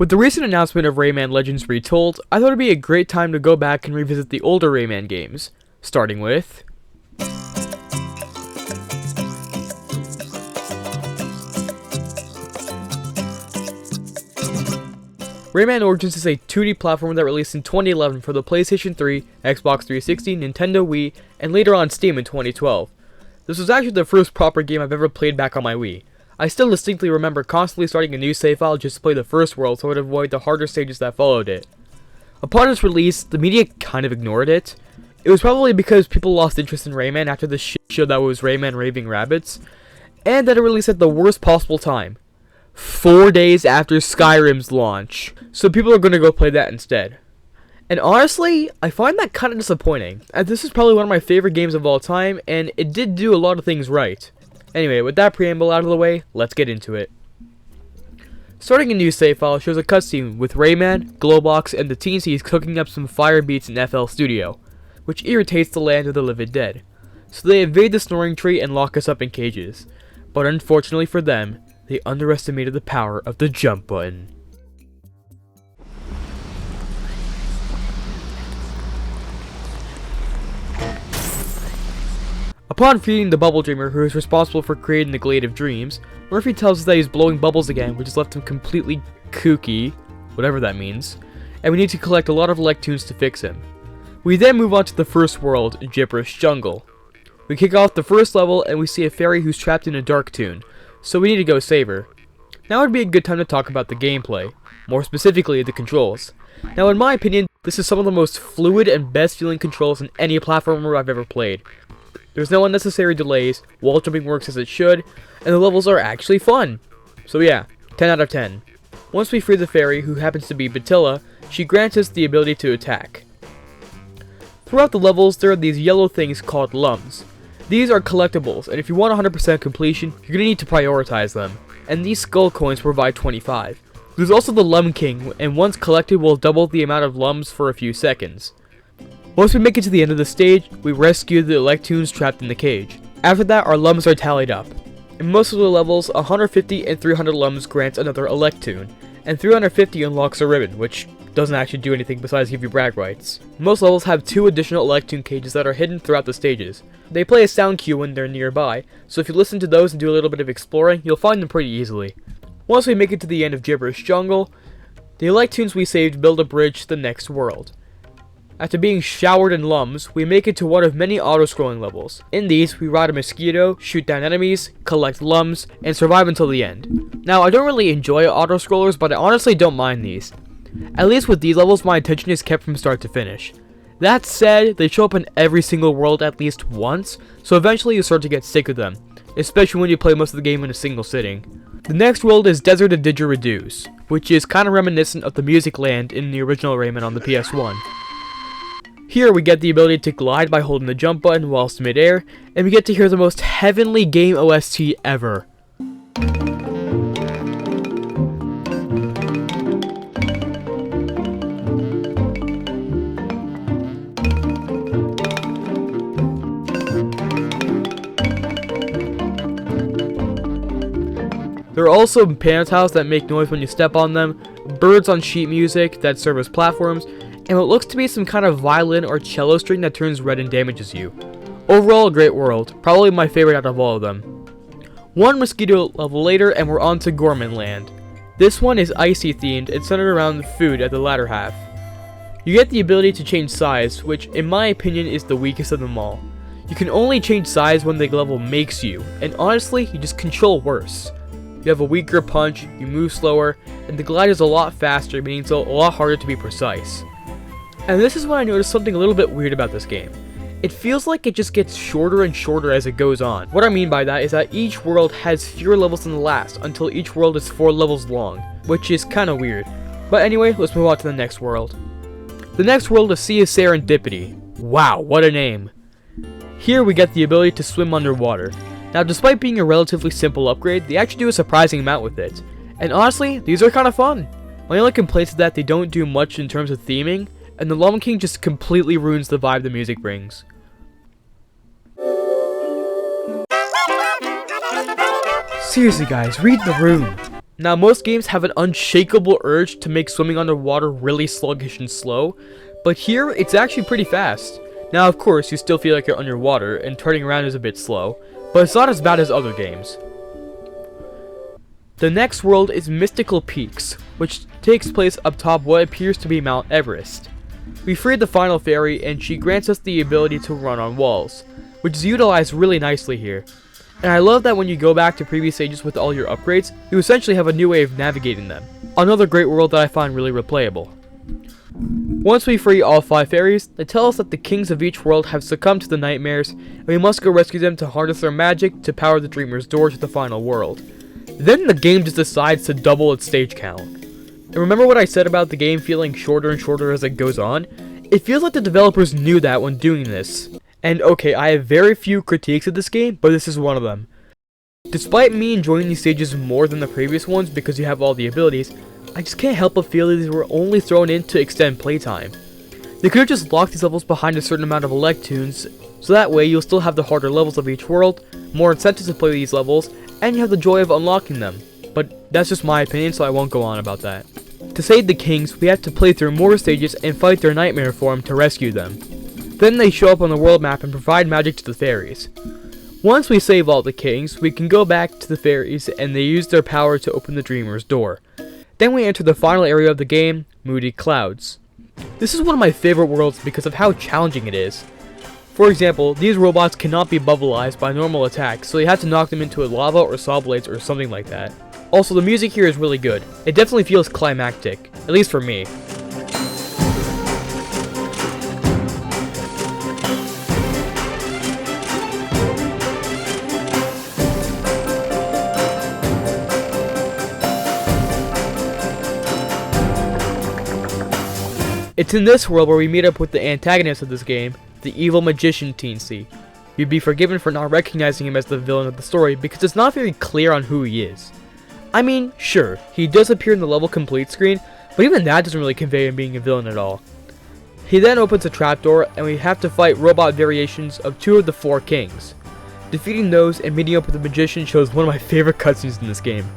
With the recent announcement of Rayman Legends Retold, I thought it'd be a great time to go back and revisit the older Rayman games, starting with Rayman Origins is a 2D platformer that released in 2011 for the PlayStation 3, Xbox 360, Nintendo Wii, and later on Steam in 2012. This was actually the first proper game I've ever played back on my Wii. I still distinctly remember constantly starting a new save file just to play the first world so I would avoid the harder stages that followed it. Upon its release, the media kind of ignored it. It was probably because people lost interest in Rayman after the shit show that was Rayman Raving Rabbids, and that it released at the worst possible time. 4 days after Skyrim's launch. So people are going to go play that instead. And honestly, I find that kind of disappointing, as this is probably one of my favorite games of all time, and it did do a lot of things right. Anyway, with that preamble out of the way, let's get into it. Starting a new save file shows a cutscene with Rayman, Glowbox, and the Teensies cooking up some fire beats in FL Studio, which irritates the land of the living dead. So they invade the snoring tree and lock us up in cages. But unfortunately for them, they underestimated the power of the jump button. Upon freeing the Bubble Dreamer, who is responsible for creating the Glade of Dreams, Murphy tells us that he's blowing bubbles again, which has left him completely kooky, whatever that means, and we need to collect a lot of Electoons to fix him. We then move on to the first world, Gibberish Jungle. We kick off the first level and we see a fairy who's trapped in a dark tune, so we need to go save her. Now would be a good time to talk about the gameplay, more specifically the controls. Now in my opinion, this is some of the most fluid and best feeling controls in any platformer I've ever played. There's no unnecessary delays, wall jumping works as it should, and the levels are actually fun. So yeah, 10 out of 10. Once we free the fairy, who happens to be Batilla, she grants us the ability to attack. Throughout the levels, there are these yellow things called lums. These are collectibles, and if you want 100% completion, you're going to need to prioritize them. And these skull coins provide 25. There's also the Lum King, and once collected will double the amount of lums for a few seconds. Once we make it to the end of the stage, we rescue the Electoons trapped in the cage. After that, our lums are tallied up. In most of the levels, 150 and 300 lums grants another Electoon, and 350 unlocks a ribbon, which doesn't actually do anything besides give you brag rights. Most levels have 2 additional Electoon cages that are hidden throughout the stages. They play a sound cue when they're nearby, so if you listen to those and do a little bit of exploring, you'll find them pretty easily. Once we make it to the end of Gibberish Jungle, the Electoons we saved build a bridge to the next world. After being showered in lums, we make it to one of many auto-scrolling levels. In these, we ride a mosquito, shoot down enemies, collect lums, and survive until the end. Now, I don't really enjoy auto-scrollers, but I honestly don't mind these. At least with these levels, my attention is kept from start to finish. That said, they show up in every single world at least once, so eventually you start to get sick of them, especially when you play most of the game in a single sitting. The next world is Desert of Didgeridoos, which is kind of reminiscent of the Music Land in the original Rayman on the PS1. Here we get the ability to glide by holding the jump button whilst mid-air, and we get to hear the most heavenly game OST ever. There are also piano tiles that make noise when you step on them, birds on sheet music that serve as platforms, and what looks to be some kind of violin or cello string that turns red and damages you. Overall, a great world, probably my favorite out of all of them. One mosquito level later and we're on to Gorman Land. This one is icy themed and centered around food at the latter half. You get the ability to change size, which in my opinion is the weakest of them all. You can only change size when the level makes you, and honestly, you just control worse. You have a weaker punch, you move slower, and the glide is a lot faster, meaning it's a lot harder to be precise. And this is when I noticed something a little bit weird about this game. It feels like it just gets shorter and shorter as it goes on. What I mean by that is that each world has fewer levels than the last, until each world is 4 levels long, which is kinda weird. But anyway, let's move on to the next world. The next world is Sea of Serendipity. Wow, what a name. Here we get the ability to swim underwater. Now, despite being a relatively simple upgrade, they actually do a surprising amount with it. And honestly, these are kinda fun. My only complaint is that they don't do much in terms of theming, and the Lum King just completely ruins the vibe the music brings. Seriously guys, read the room. Now, most games have an unshakable urge to make swimming underwater really sluggish and slow, but here it's actually pretty fast. Now, of course, you still feel like you're underwater, and turning around is a bit slow, but it's not as bad as other games. The next world is Mystical Peaks, which takes place up top what appears to be Mount Everest. We freed the final fairy, and she grants us the ability to run on walls, which is utilized really nicely here. And I love that when you go back to previous stages with all your upgrades, you essentially have a new way of navigating them. Another great world that I find really replayable. Once we free all 5 fairies, they tell us that the kings of each world have succumbed to the nightmares, and we must go rescue them to harness their magic to power the Dreamer's door to the final world. Then the game just decides to double its stage count. And remember what I said about the game feeling shorter and shorter as it goes on? It feels like the developers knew that when doing this. And okay, I have very few critiques of this game, but this is one of them. Despite me enjoying these stages more than the previous ones because you have all the abilities, I just can't help but feel that these were only thrown in to extend playtime. They could have just locked these levels behind a certain amount of electoons, so that way you'll still have the harder levels of each world, more incentives to play these levels, and you have the joy of unlocking them. But that's just my opinion, so I won't go on about that. To save the kings, we have to play through more stages and fight their nightmare form to rescue them. Then they show up on the world map and provide magic to the fairies. Once we save all the kings, we can go back to the fairies and they use their power to open the Dreamer's door. Then we enter the final area of the game, Moody Clouds. This is one of my favorite worlds because of how challenging it is. For example, these robots cannot be bubbleized by normal attacks, so you have to knock them into a lava or saw blades or something like that. Also, the music here is really good. It definitely feels climactic, at least for me. It's in this world where we meet up with the antagonist of this game, the evil magician Teensy. You'd be forgiven for not recognizing him as the villain of the story because it's not very clear on who he is. I mean, sure, he does appear in the level complete screen, but even that doesn't really convey him being a villain at all. He then opens a trapdoor and we have to fight robot variations of 2 of the 4 kings. Defeating those and meeting up with the magician shows one of my favorite cutscenes in this game.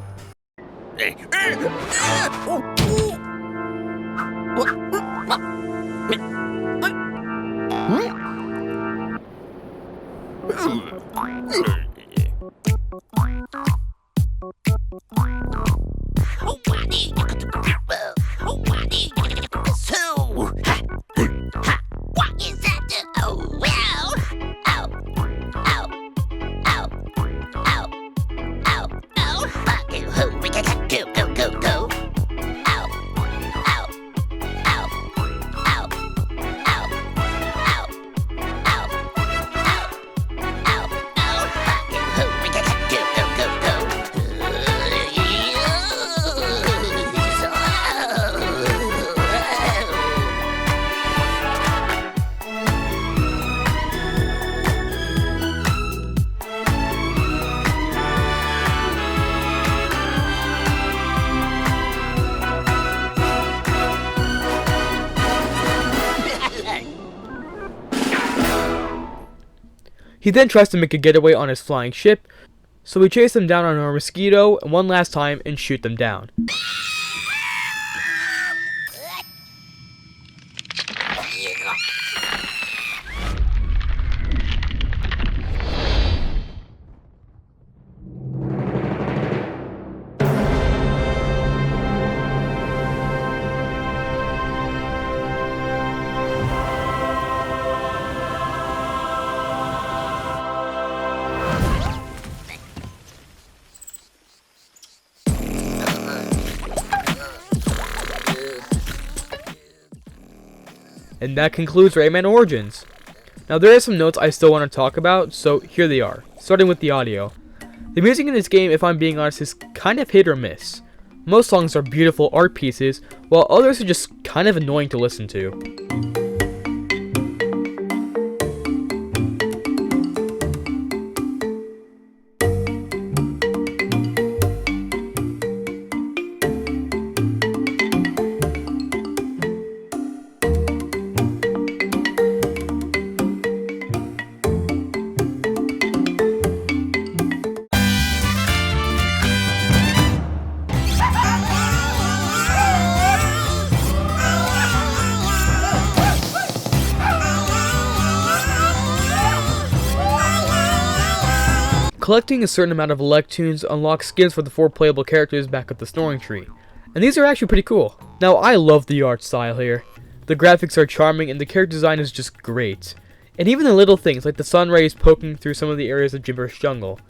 He then tries to make a getaway on his flying ship, so we chase them down on our mosquito one last time and shoot them down. And that concludes Rayman Origins. Now there are some notes I still want to talk about, so here they are, starting with the audio. The music in this game, if I'm being honest, is kind of hit or miss. Most songs are beautiful art pieces, while others are just kind of annoying to listen to. Collecting a certain amount of Electoons unlocks skins for the 4 playable characters back at the storing tree. And these are actually pretty cool. Now, I love the art style here. The graphics are charming and the character design is just great. And even the little things like the sun rays poking through some of the areas of gibberish jungle.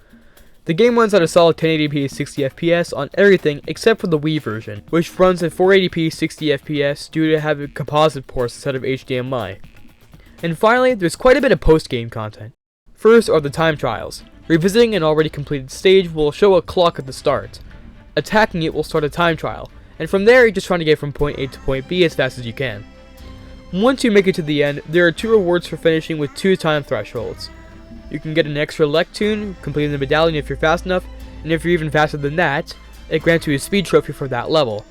The game runs at a solid 1080p 60fps on everything except for the Wii version, which runs at 480p 60fps due to having composite ports instead of HDMI. And finally, there's quite a bit of post-game content. First are the time trials. Revisiting an already completed stage will show a clock at the start. Attacking it will start a time trial, and from there you're just trying to get from point A to point B as fast as you can. Once you make it to the end, there are 2 rewards for finishing with 2 time thresholds. You can get an extra Electoon, completing the medallion if you're fast enough, and if you're even faster than that, it grants you a speed trophy for that level.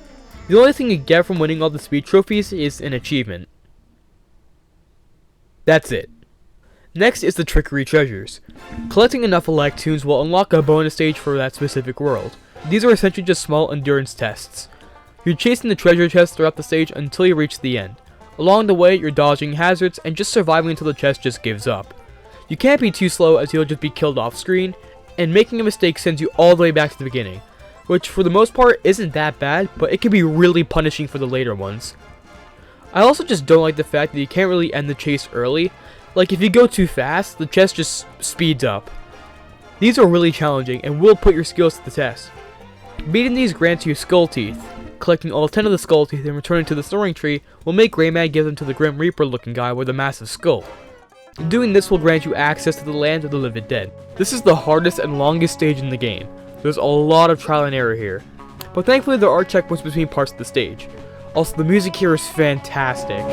The only thing you get from winning all the speed trophies is an achievement. That's it. Next is the trickery treasures. Collecting enough Electoons will unlock a bonus stage for that specific world. These are essentially just small endurance tests. You're chasing the treasure chests throughout the stage until you reach the end. Along the way, you're dodging hazards and just surviving until the chest just gives up. You can't be too slow as you'll just be killed off screen, and making a mistake sends you all the way back to the beginning, which for the most part isn't that bad, but it can be really punishing for the later ones. I also just don't like the fact that you can't really end the chase early. Like if you go too fast, the chest just speeds up. These are really challenging and will put your skills to the test. Beating these grants you skull teeth. Collecting all 10 of the skull teeth and returning to the storing tree will make Rayman give them to the Grim Reaper looking guy with a massive skull. Doing this will grant you access to the land of the living dead. This is the hardest and longest stage in the game. There's a lot of trial and error here, but thankfully there are checkpoints between parts of the stage. Also, the music here is fantastic.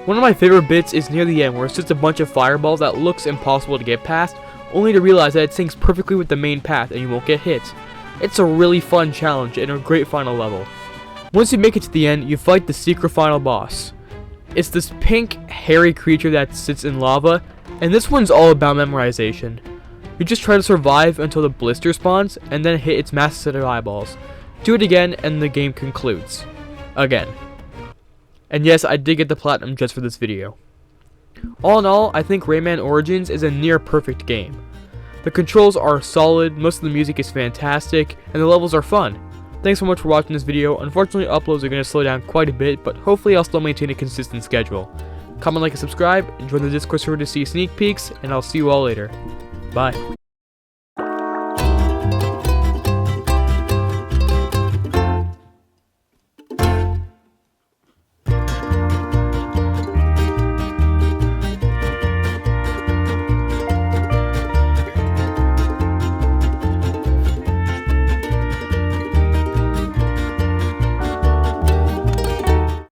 One of my favorite bits is near the end where it's just a bunch of fireballs that looks impossible to get past, only to realize that it syncs perfectly with the main path and you won't get hit. It's a really fun challenge and a great final level. Once you make it to the end, you fight the secret final boss. It's this pink, hairy creature that sits in lava, and this one's all about memorization. You just try to survive until the blister spawns, and then hit its massive set of eyeballs. Do it again, and the game concludes. Again. And yes, I did get the platinum just for this video. All in all, I think Rayman Origins is a near perfect game. The controls are solid, most of the music is fantastic, and the levels are fun. Thanks so much for watching this video. Unfortunately, uploads are going to slow down quite a bit, but hopefully I'll still maintain a consistent schedule. Comment, like, and subscribe, and join the Discord server to see sneak peeks, and I'll see you all later. Bye.